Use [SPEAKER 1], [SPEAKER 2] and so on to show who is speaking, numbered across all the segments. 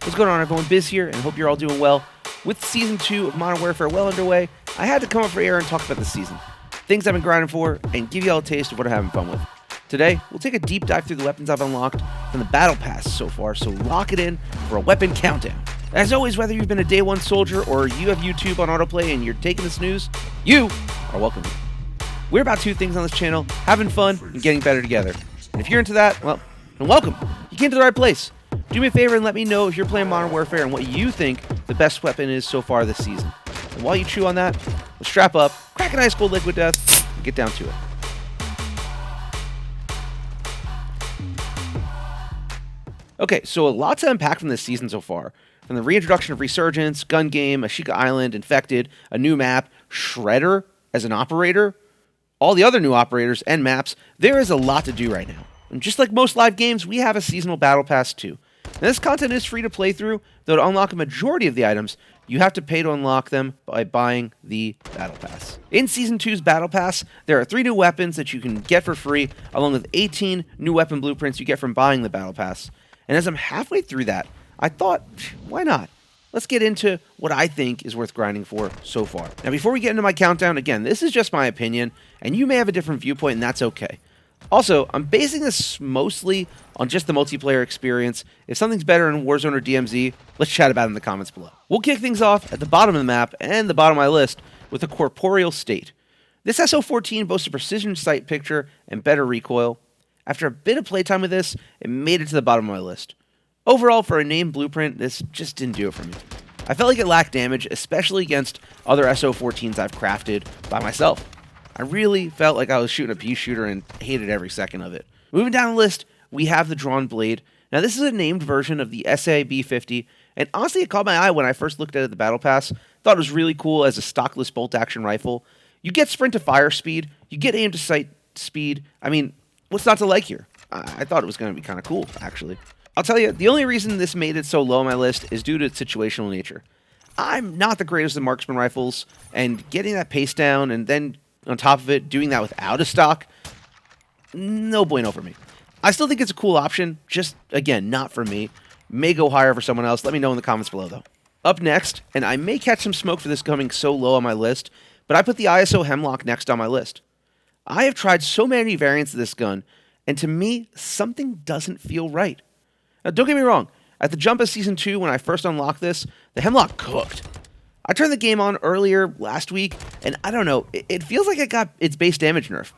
[SPEAKER 1] What's going on, everyone? Biz here, and hope you're all doing well. With Season 2 of Modern Warfare well underway, I had to come up for air and talk about the season, things I've been grinding for, and give you all a taste of what I'm having fun with. Today, we'll take a deep dive through the weapons I've unlocked from the Battle Pass so far, so lock it in for a weapon countdown. As always, whether you've been a Day 1 soldier or you have YouTube on autoplay and you're taking the snooze, you are welcome. We're about two things on this channel, having fun and getting better together. And if you're into that, well, then welcome. You came to the right place. Do me a favor and let me know if you're playing Modern Warfare and what you think the best weapon is so far this season. And while you chew on that, we'll strap up, crack an ice cold liquid death, and get down to it. Okay, so a lot to unpack from this season so far. From the reintroduction of Resurgence, Gun Game, Ashika Island, Infected, a new map, Shredder as an operator, all the other new operators and maps, there is a lot to do right now. And just like most live games, we have a seasonal battle pass too. Now, this content is free to play through, though to unlock a majority of the items, you have to pay to unlock them by buying the Battle Pass. In Season 2's Battle Pass, there are 3 new weapons that you can get for free, along with 18 new weapon blueprints you get from buying the Battle Pass. And as I'm halfway through that, I thought, why not? Let's get into what I think is worth grinding for so far. Now, before we get into my countdown, again, this is just my opinion, and you may have a different viewpoint, and that's okay. Also, I'm basing this mostly on just the multiplayer experience. If something's better in Warzone or DMZ, let's chat about it in the comments below. We'll kick things off at the bottom of the map and the bottom of my list with the Corporeal State. This SO14 boasts a precision sight picture and better recoil. After a bit of playtime with this, it made it to the bottom of my list. Overall, for a named blueprint, this just didn't do it for me. I felt like it lacked damage, especially against other SO14s I've crafted by myself. I really felt like I was shooting a pea shooter and hated every second of it. Moving down the list, we have the Drawn Blade. Now, this is a named version of the SAB-50, and honestly, it caught my eye when I first looked at it at the Battle Pass. Thought it was really cool as a stockless bolt-action rifle. You get sprint to fire speed, you get aim to sight speed. I mean, what's not to like here? I thought it was going to be kind of cool, actually. I'll tell you, the only reason this made it so low on my list is due to its situational nature. I'm not the greatest of marksman rifles, and getting that pace down and then on top of it, doing that without a stock, no bueno for me. I still think it's a cool option, just, again, not for me. May go higher for someone else. Let me know in the comments below, though. Up next, and I may catch some smoke for this coming so low on my list, but I put the ISO HEMLOCK next on my list. I have tried so many variants of this gun, and to me, something doesn't feel right. Now, don't get me wrong. At the jump of Season 2, when I first unlocked this, the HEMLOCK cooked. I turned the game on earlier last week, and I don't know, it feels like it got its base damage nerf.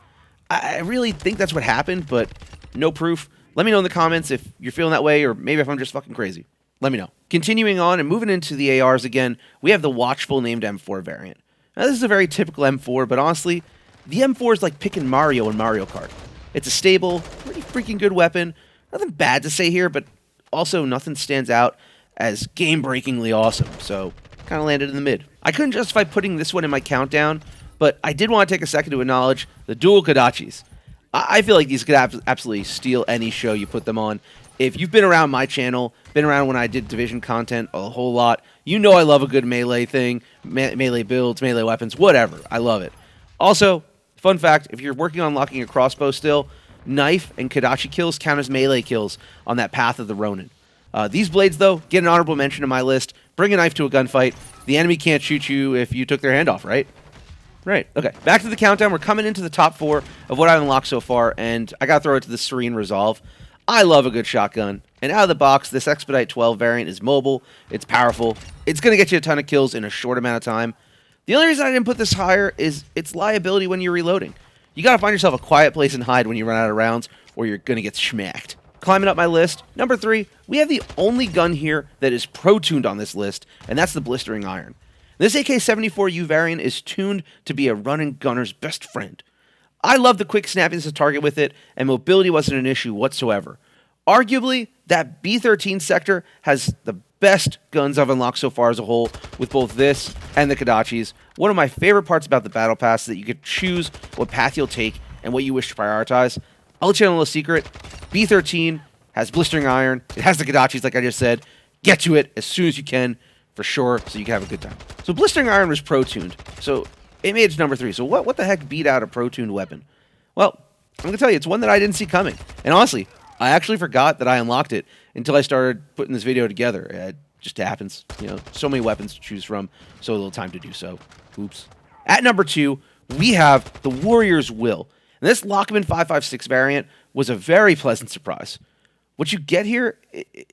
[SPEAKER 1] I really think that's what happened, but no proof. Let me know in the comments if you're feeling that way, or maybe if I'm just fucking crazy. Let me know. Continuing on and moving into the ARs again, we have the WATCHFUL named M4 variant. Now, this is a very typical M4, but honestly, the M4 is like picking Mario in Mario Kart. It's a stable, pretty freaking good weapon. Nothing bad to say here, but also nothing stands out as game-breakingly awesome, so kind of landed in the mid. I couldn't justify putting this one in my countdown, but I did want to take a second to acknowledge the dual Kodachis. I feel like these could absolutely steal any show you put them on. If you've been around my channel, been around when I did Division content a whole lot, you know I love a good melee thing, melee builds, melee weapons, whatever. I love it. Also, fun fact, if you're working on unlocking a crossbow still, knife and Kodachi kills count as melee kills on that path of the Ronin. These blades, though, get an honorable mention on my list. Bring a knife to a gunfight. The enemy can't shoot you if you took their hand off, right? Right. Okay. Back to the countdown. We're coming into the top 4 of what I've unlocked so far, and I got to throw it to the Serene Resolve. I love a good shotgun, and out of the box, this Expedite 12 variant is mobile. It's powerful. It's going to get you a ton of kills in a short amount of time. The only reason I didn't put this higher is its liability when you're reloading. You got to find yourself a quiet place and hide when you run out of rounds, or you're going to get schmacked. Climbing up my list, number 3, we have the only gun here that is pro-tuned on this list, and that's the Blistering Iron. This AK-74U variant is tuned to be a run-and gunner's best friend. I love the quick snappiness of target with it, and mobility wasn't an issue whatsoever. Arguably, that B-13 sector has the best guns I've unlocked so far as a whole, with both this and the Kodachis. One of my favorite parts about the Battle Pass is that you could choose what path you'll take and what you wish to prioritize. I'll let you know a little secret. B-13 has Blistering Iron. It has the Kodachis, like I just said. Get to it as soon as you can, for sure, so you can have a good time. So Blistering Iron was pro-tuned, so it made it to number 3. So what the heck beat out a pro-tuned weapon? Well, I'm going to tell you, it's one that I didn't see coming. And honestly, I actually forgot that I unlocked it until I started putting this video together. It just happens. You know, so many weapons to choose from, so little time to do so. Oops. At number 2, we have the Warrior's Will. And this Lockman 5.56 variant was a very pleasant surprise. What you get here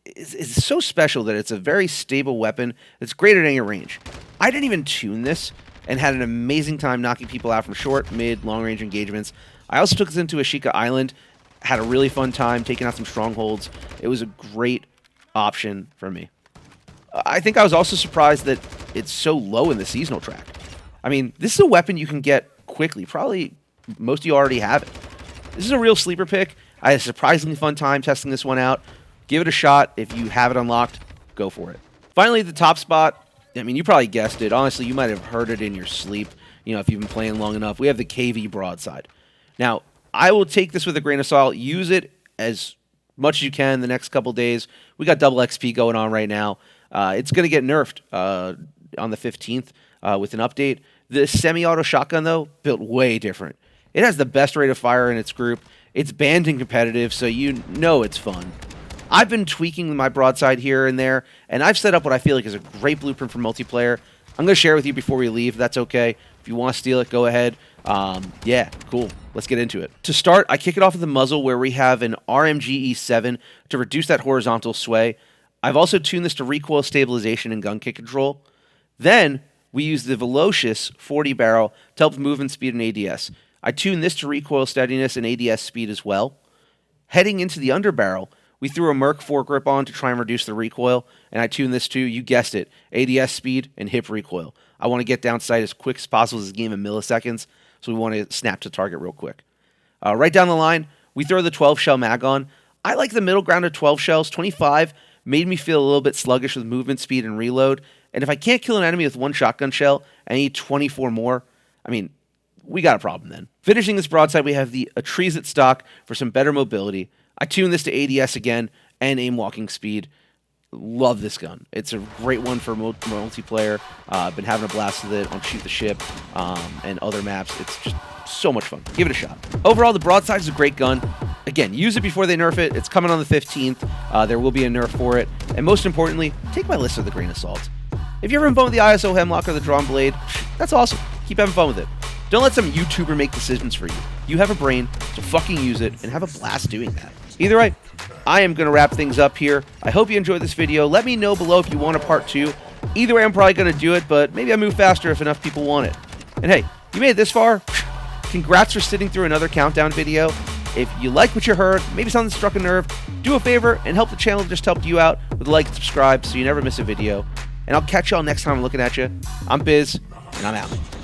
[SPEAKER 1] is so special that it's a very stable weapon that's great at any range. I didn't even tune this and had an amazing time knocking people out from short, mid, long-range engagements. I also took this into Ashika Island, had a really fun time taking out some strongholds. It was a great option for me. I think I was also surprised that it's so low in the seasonal track. I mean, this is a weapon you can get quickly. Probably most of you already have it. This is a real sleeper pick. I had a surprisingly fun time testing this one out. Give it a shot. If you have it unlocked, go for it. Finally, the top spot. I mean, you probably guessed it. Honestly, you might have heard it in your sleep, you know, if you've been playing long enough. We have the KV Broadside. Now, I will take this with a grain of salt. Use it as much as you can the next couple days. We got double XP going on right now. It's going to get nerfed on the 15th with an update. The semi-auto shotgun, though, built way different. It has the best rate of fire in its group. It's banned in competitive, so you know it's fun. I've been tweaking my broadside here and there, and I've set up what I feel like is a great blueprint for multiplayer. I'm going to share it with you before we leave. That's okay. If you want to steal it, go ahead. Yeah, cool. Let's get into it. To start, I kick it off with the muzzle where we have an RMG E7 to reduce that horizontal sway. I've also tuned this to recoil stabilization and gun kick control. Then we use the Velocious 40 barrel to help with movement speed and ADS. I tune this to recoil steadiness and ADS speed as well. Heading into the underbarrel, we threw a Merc foregrip on to try and reduce the recoil, and I tune this to, you guessed it, ADS speed and hip recoil. I want to get down sight as quick as possible as a game in milliseconds, so we want to snap to target real quick. Right down the line, we throw the 12 shell mag on. I like the middle ground of 12 shells. 25 made me feel a little bit sluggish with movement speed and reload, and if I can't kill an enemy with one shotgun shell, I need 24 more. I mean, we got a problem then. Finishing this broadside, we have the Atreus stock for some better mobility. I tune this to ADS again and aim walking speed. Love this gun. It's a great one for multiplayer. I've been having a blast with it on Shoot the Ship and other maps. It's just so much fun. Give it a shot. Overall, the broadside is a great gun. Again, use it before they nerf it. It's coming on the 15th. There will be a nerf for it. And most importantly, take my list with a grain of salt. If you're having fun with the ISO Hemlock or the Drawn Blade, that's awesome. Keep having fun with it. Don't let some YouTuber make decisions for you. You have a brain, so fucking use it and have a blast doing that. Either way, I am going to wrap things up here. I hope you enjoyed this video. Let me know below if you want a part 2. Either way, I'm probably going to do it, but maybe I move faster if enough people want it. And hey, you made it this far? Congrats for sitting through another countdown video. If you like what you heard, maybe something struck a nerve, do a favor and help the channel that just helped you out with a like and subscribe so you never miss a video. And I'll catch y'all next time I'm looking at you. I'm Biz, and I'm out.